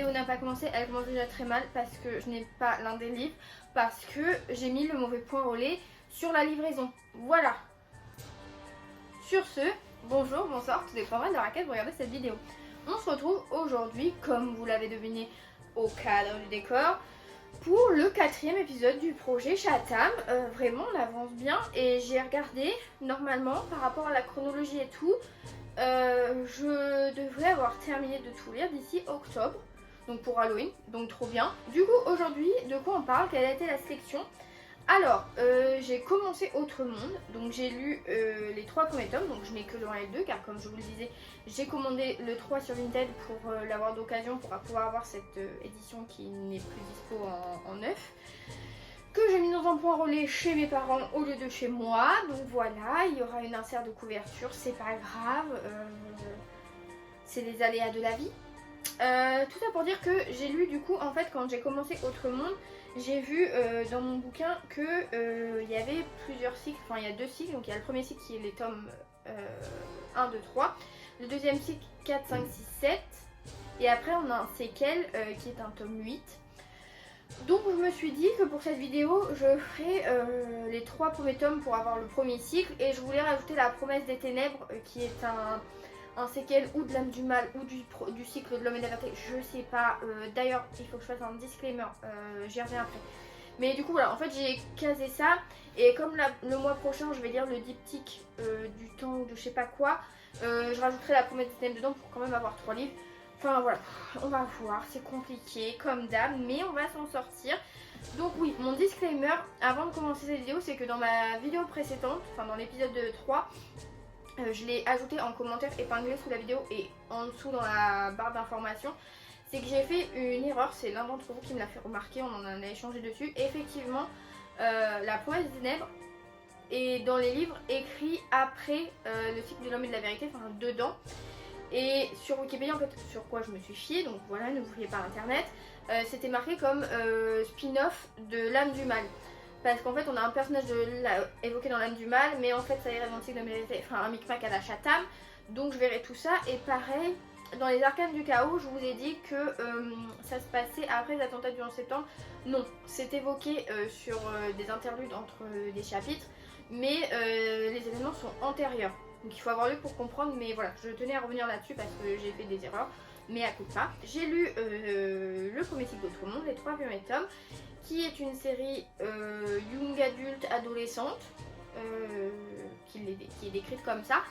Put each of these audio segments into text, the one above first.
vidéo n'a pas commencé, elle commence déjà très mal parce que je n'ai pas l'un des livres, parce que j'ai mis le mauvais point relais sur la livraison. Voilà. Sur ce, bonjour, bonsoir, tout dépendra de la raquette, vous regardez cette vidéo. On se retrouve aujourd'hui, comme vous l'avez deviné au cadre du décor, pour le 4e épisode du projet Chatham. Vraiment on avance bien et j'ai regardé normalement par rapport à la chronologie et tout, je devrais avoir terminé de tout lire d'ici octobre, donc pour Halloween, donc trop bien. Du coup aujourd'hui de quoi on parle, quelle a été la sélection? Alors j'ai commencé Autre Monde, donc j'ai lu les 3 premiers tomes, donc je n'ai que le 1 et le 2 car comme je vous le disais j'ai commandé le 3 sur Vinted pour l'avoir d'occasion pour pouvoir avoir cette édition qui n'est plus dispo en neuf, que j'ai mis dans un point relais chez mes parents au lieu de chez moi. Donc voilà, il y aura une insert de couverture, c'est pas grave, c'est les aléas de la vie. Tout ça pour dire que j'ai lu du coup en fait quand j'ai commencé Autre Monde, j'ai vu dans mon bouquin que il y avait plusieurs cycles, enfin il y a 2 cycles, donc il y a le premier cycle qui est les tomes 1, 2, 3, le deuxième cycle 4, 5, 6, 7 et après on a un séquel qui est un tome 8. Donc je me suis dit que pour cette vidéo je ferai les 3 premiers tomes pour avoir le premier cycle et je voulais rajouter La Promesse des Ténèbres qui est un séquel ou de l'âme du mal ou du cycle de l'homme et de la vérité, je sais pas. D'ailleurs il faut que je fasse un disclaimer, j'y reviens après. Mais du coup voilà, en fait j'ai casé ça et comme le mois prochain je vais lire le diptyque du temps ou de je sais pas quoi, je rajouterai La Promesse des Ténèbres dedans pour quand même avoir 3 livres. Enfin voilà, on va voir, c'est compliqué comme d'hab, mais on va s'en sortir. Donc oui, mon disclaimer avant de commencer cette vidéo, c'est que dans ma vidéo précédente, enfin dans l'épisode 3, je l'ai ajouté en commentaire épinglé sous la vidéo et en dessous dans la barre d'informations. C'est que j'ai fait une erreur, c'est l'un d'entre vous qui me l'a fait remarquer, on en a échangé dessus. Effectivement, La Promesse des Ténèbres est dans les livres écrits après le cycle de l'homme et de la vérité, enfin dedans. Et sur Wikipédia, en fait, sur quoi je me suis fiée, donc voilà, ne vous fiez pas à internet, c'était marqué comme spin-off de l'âme du mal. Parce qu'en fait, on a un personnage évoqué dans l'âme du mal, mais en fait, ça irait dans le cycle de vérité, enfin un micmac à la Chatham. Donc je verrai tout ça. Et pareil, dans les arcanes du chaos, je vous ai dit que ça se passait après les attentats du 11 septembre. Non, c'est évoqué sur des interludes entre des chapitres, mais les événements sont antérieurs. Donc il faut avoir lu pour comprendre, mais voilà, je tenais à revenir là-dessus parce que j'ai fait des erreurs, mais à coup de pas. J'ai lu le premier cycle d'Autre Monde, les 3 premiers tomes, qui est une série young adulte adolescente, qui est décrite comme ça.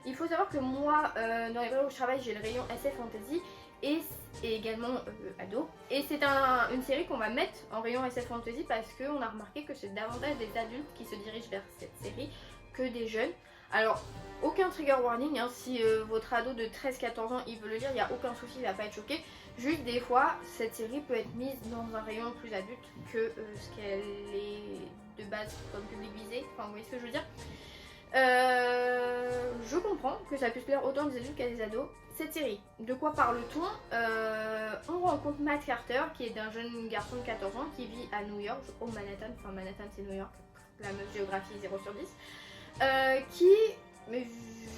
Il faut savoir que moi, dans les librairies où je travaille, j'ai le rayon SF Fantasy et également ado. Et c'est une série qu'on va mettre en rayon SF Fantasy parce qu'on a remarqué que c'est davantage des adultes qui se dirigent vers cette série que des jeunes. Alors, aucun trigger warning, hein, si votre ado de 13-14 ans il veut le lire, il n'y a aucun souci, il va pas être choqué. Juste des fois, cette série peut être mise dans un rayon plus adulte que ce qu'elle est de base comme public visé. Enfin, vous voyez ce que je veux dire. Je comprends que ça puisse plaire autant des adultes qu'à des ados. Cette série, de quoi parle-t-on? On rencontre Matt Carter, qui est un jeune garçon de 14 ans qui vit à New York, au Manhattan. Enfin, Manhattan c'est New York, la meuf géographie 0 sur 10. Qui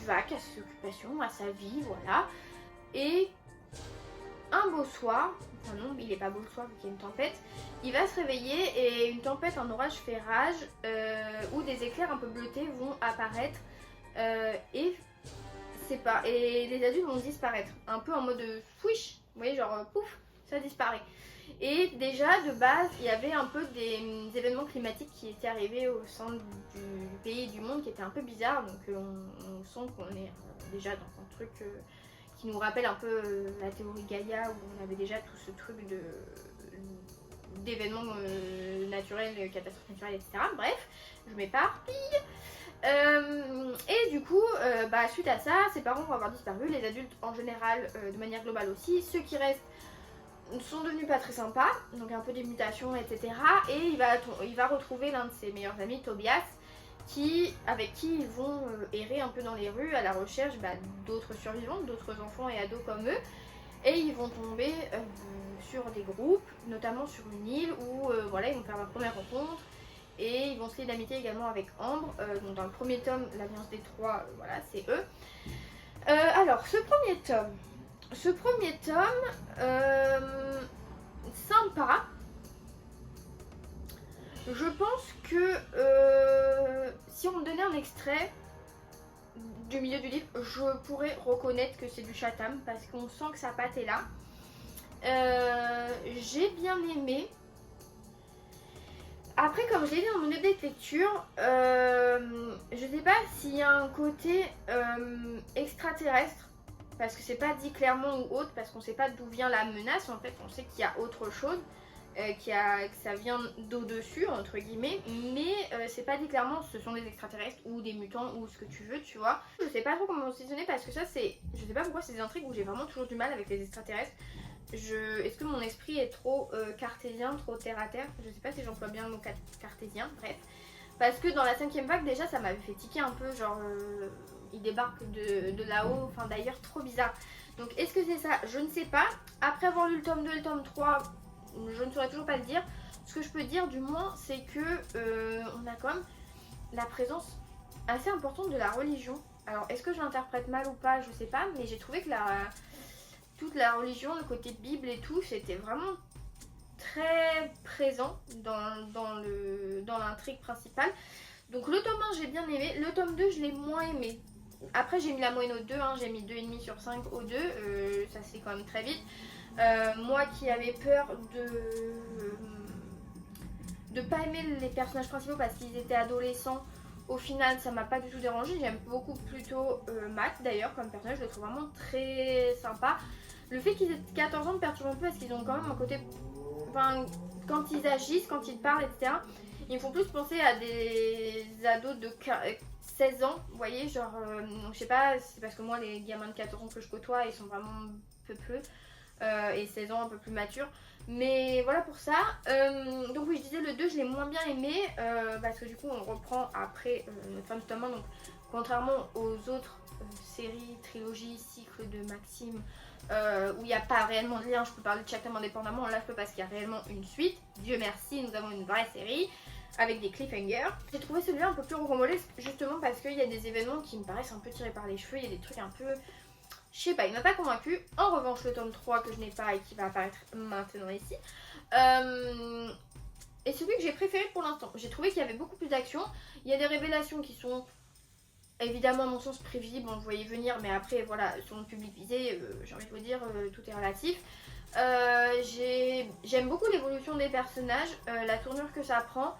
vaque à ses occupations, à sa vie, voilà. Et un beau soir, enfin non, il est pas beau le soir vu qu'il y a une tempête, il va se réveiller et une tempête, un orage fait rage où des éclairs un peu bleutés vont apparaître et les adultes vont disparaître, un peu en mode swish, vous voyez, genre pouf, ça disparaît. Et déjà de base il y avait un peu des événements climatiques qui étaient arrivés au sein du pays et du monde qui étaient un peu bizarres, donc on sent qu'on est déjà dans un truc qui nous rappelle un peu la théorie Gaïa où on avait déjà tout ce truc d'événements naturels, catastrophes naturelles, etc. Bref, je m'éparpille. Et du coup, suite à ça, ses parents vont avoir disparu, les adultes en général de manière globale aussi, ceux qui restent sont devenus pas très sympas, donc un peu des mutations, etc. Et il va retrouver l'un de ses meilleurs amis, Tobias, avec qui ils vont errer un peu dans les rues à la recherche d'autres survivants, d'autres enfants et ados comme eux. Et ils vont tomber sur des groupes, notamment sur une île où voilà, ils vont faire leur première rencontre. Et ils vont se lier d'amitié également avec Ambre. Donc dans le premier tome, l'Alliance des Trois, voilà, c'est eux. Alors, ce premier tome, ce premier tome, sympa. Je pense que si on me donnait un extrait du milieu du livre, je pourrais reconnaître que c'est du Chatham parce qu'on sent que sa patte est là. J'ai bien aimé. Après, comme je l'ai dit dans mon update lecture, je sais pas s'il y a un côté extraterrestre, parce que c'est pas dit clairement ou autre, parce qu'on sait pas d'où vient la menace. En fait, on sait qu'il y a autre chose, que ça vient d'au-dessus, entre guillemets, mais c'est pas dit clairement ce sont des extraterrestres ou des mutants ou ce que tu veux, tu vois. Je sais pas trop comment positionner parce que ça, c'est. Je sais pas pourquoi c'est des intrigues où j'ai vraiment toujours du mal avec les extraterrestres. Est-ce que mon esprit est trop cartésien, trop terre à terre? Je sais pas si j'emploie bien le mot cartésien, bref. Parce que dans la 5ème vague, déjà, ça m'avait fait tiquer un peu, genre, il débarque de là-haut, enfin d'ailleurs, trop bizarre. Donc, est-ce que c'est ça? Je ne sais pas. Après avoir lu le tome 2 et le tome 3, je ne saurais toujours pas le dire. Ce que je peux dire, du moins, c'est que on a quand même la présence assez importante de la religion. Alors, est-ce que je l'interprète mal ou pas? Je sais pas, mais j'ai trouvé que toute la religion, le côté Bible et tout, c'était vraiment très présent dans l'intrigue principale. Donc le tome 1 j'ai bien aimé, le tome 2 je l'ai moins aimé. Après j'ai mis la moyenne au 2, hein, j'ai mis 2,5 sur 5 au 2, ça c'est quand même très vite. Moi qui avais peur de pas aimer les personnages principaux parce qu'ils étaient adolescents, au final ça m'a pas du tout dérangé. J'aime beaucoup plutôt Matt d'ailleurs comme personnage, je le trouve vraiment très sympa. Le fait qu'ils aient 14 ans me perturbe un peu parce qu'ils ont quand même un côté. Enfin, quand ils agissent, quand ils parlent, etc., ils me font plus penser à des ados de 16 ans, vous voyez, genre, je sais pas, c'est parce que moi, les gamins de 14 ans que je côtoie, ils sont vraiment peu et 16 ans un peu plus matures. Mais voilà pour ça. Donc oui, je disais le 2, je l'ai moins bien aimé parce que du coup, on reprend après notre fin de tome 1. Donc, contrairement aux autres séries, trilogies, cycles de Maxime, où il n'y a pas réellement de lien, je peux parler de chaque tome indépendamment, là je peux parce qu'il y a réellement une suite. Dieu merci, nous avons une vraie série avec des cliffhangers. J'ai trouvé celui-là un peu plus rocambolesque justement parce qu'il y a des événements qui me paraissent un peu tirés par les cheveux, il y a des trucs un peu. Je sais pas, il m'a pas convaincu. En revanche, le tome 3 que je n'ai pas et qui va apparaître maintenant ici. Et celui que j'ai préféré pour l'instant. J'ai trouvé qu'il y avait beaucoup plus d'action. Il y a des révélations qui sont évidemment à mon sens prévisibles, on le voyait venir, mais après voilà, sur le public visé, j'ai envie de vous dire, tout est relatif. J'aime beaucoup l'évolution des personnages, la tournure que ça prend.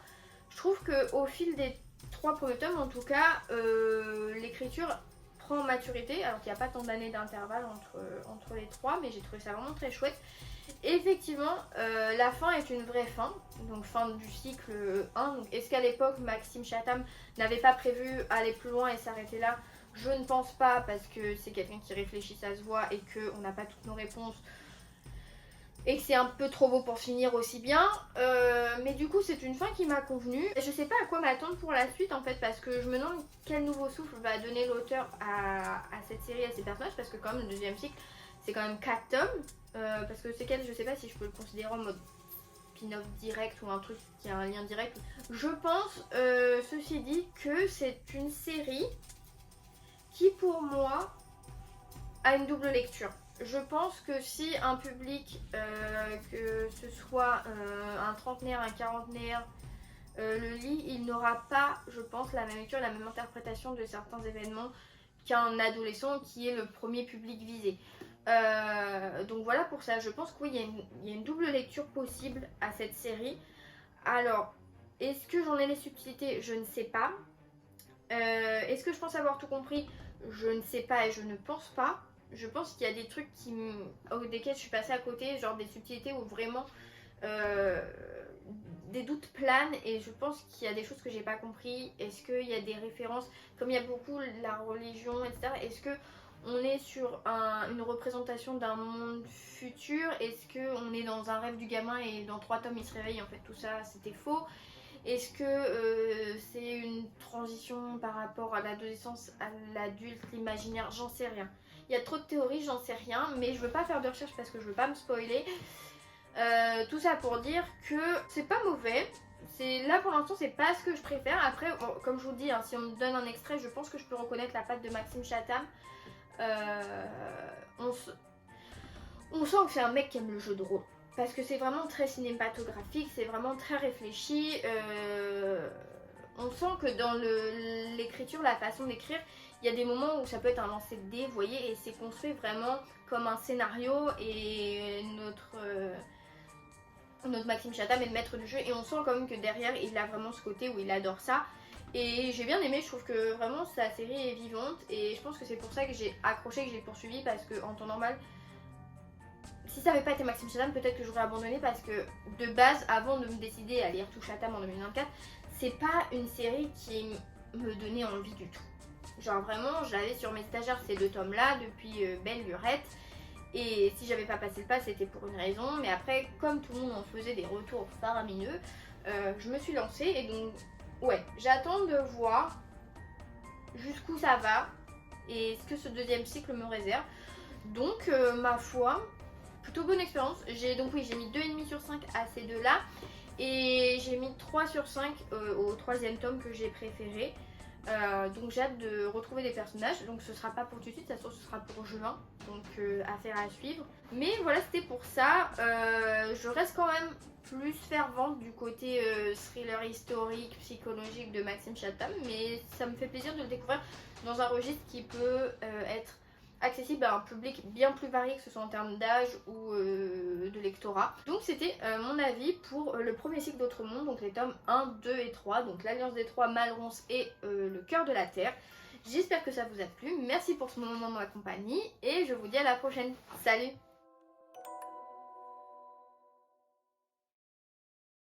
Je trouve qu'au fil des 3 premiers tomes, en tout cas, l'écriture prend en maturité, alors qu'il n'y a pas tant d'années d'intervalle entre les 3, mais j'ai trouvé ça vraiment très chouette. Et effectivement, la fin est une vraie fin, donc fin du cycle 1. Est-ce qu'à l'époque, Maxime Chatham n'avait pas prévu aller plus loin et s'arrêter là? Je ne pense pas, parce que c'est quelqu'un qui réfléchit, ça se voit, et qu'on n'a pas toutes nos réponses. Et que c'est un peu trop beau pour finir aussi bien. Mais du coup, c'est une fin qui m'a convenu. Je sais pas à quoi m'attendre pour la suite en fait, parce que je me demande quel nouveau souffle va donner l'auteur à cette série, à ces personnages, parce que quand même, le deuxième cycle, c'est quand même 4 tomes. Parce que c'est quel, je sais pas si je peux le considérer en mode spin-off direct ou un truc qui a un lien direct. Je pense, ceci dit, que c'est une série qui pour moi a une double lecture. Je pense que si un public, que ce soit un trentenaire, un quarantenaire, le lit, il n'aura pas, je pense, la même lecture, la même interprétation de certains événements qu'un adolescent qui est le premier public visé. Donc voilà pour ça, je pense que oui, il y a une double lecture possible à cette série. Alors, est-ce que j'en ai les subtilités? Je ne sais pas. Est-ce que je pense avoir tout compris? Je ne sais pas et je ne pense pas. Je pense qu'il y a des trucs desquels je suis passée à côté, genre des subtilités où vraiment des doutes planent et je pense qu'il y a des choses que j'ai pas compris. Est-ce qu'il y a des références, comme il y a beaucoup la religion, etc. Est-ce que on est sur une représentation d'un monde futur? Est-ce qu'on est dans un rêve du gamin et dans 3 tomes il se réveille, en fait tout ça c'était faux? Est-ce que c'est une transition par rapport à l'adolescence, à l'adulte, l'imaginaire? J'en sais rien. Il y a trop de théories, j'en sais rien, mais je veux pas faire de recherche parce que je veux pas me spoiler. Tout ça pour dire que c'est pas mauvais. Là pour l'instant c'est pas ce que je préfère. Après, comme je vous dis, hein, si on me donne un extrait, je pense que je peux reconnaître la patte de Maxime Chatham. On sent que c'est un mec qui aime le jeu de rôle. Parce que c'est vraiment très cinématographique, c'est vraiment très réfléchi. On sent que dans l'écriture, la façon d'écrire, il y a des moments où ça peut être un lancer de dés, vous voyez, et c'est construit vraiment comme un scénario. Et notre Maxime Chatham est le maître du jeu. Et on sent quand même que derrière, il a vraiment ce côté où il adore ça. Et j'ai bien aimé, je trouve que vraiment sa série est vivante. Et je pense que c'est pour ça que j'ai accroché, que j'ai poursuivi, parce que en temps normal, si ça n'avait pas été Maxime Chatham, peut-être que j'aurais abandonné, parce que de base, avant de me décider à lire Tout Chatham en 2024, c'est pas une série qui me donnait envie du tout. Genre vraiment, j'avais sur mes étagères ces 2 tomes-là depuis Belle Lurette. Et si j'avais pas passé le pas, c'était pour une raison. Mais après, comme tout le monde en faisait des retours faramineux, je me suis lancée. Et donc, ouais, j'attends de voir jusqu'où ça va et ce que ce 2e cycle me réserve. Donc, ma foi, plutôt bonne expérience. J'ai mis 2,5 sur 5 à ces 2-là. Et j'ai mis 3 sur 5 au 3e tome que j'ai préféré. Donc j'ai hâte de retrouver des personnages. Donc ce sera pas pour tout de suite, ça ce sera pour juin. Donc affaire à suivre. Mais voilà, c'était pour ça. Je reste quand même plus fervente du côté thriller historique, psychologique de Maxime Chatham. Mais ça me fait plaisir de le découvrir dans un registre qui peut être accessible à un public bien plus varié, que ce soit en termes d'âge ou de lectorat. Donc c'était mon avis pour le premier cycle d'Autre Monde, donc les tomes 1, 2 et 3, donc l'Alliance des Trois, Malronce et le Cœur de la Terre. J'espère que ça vous a plu, merci pour ce moment de ma compagnie et je vous dis à la prochaine. Salut!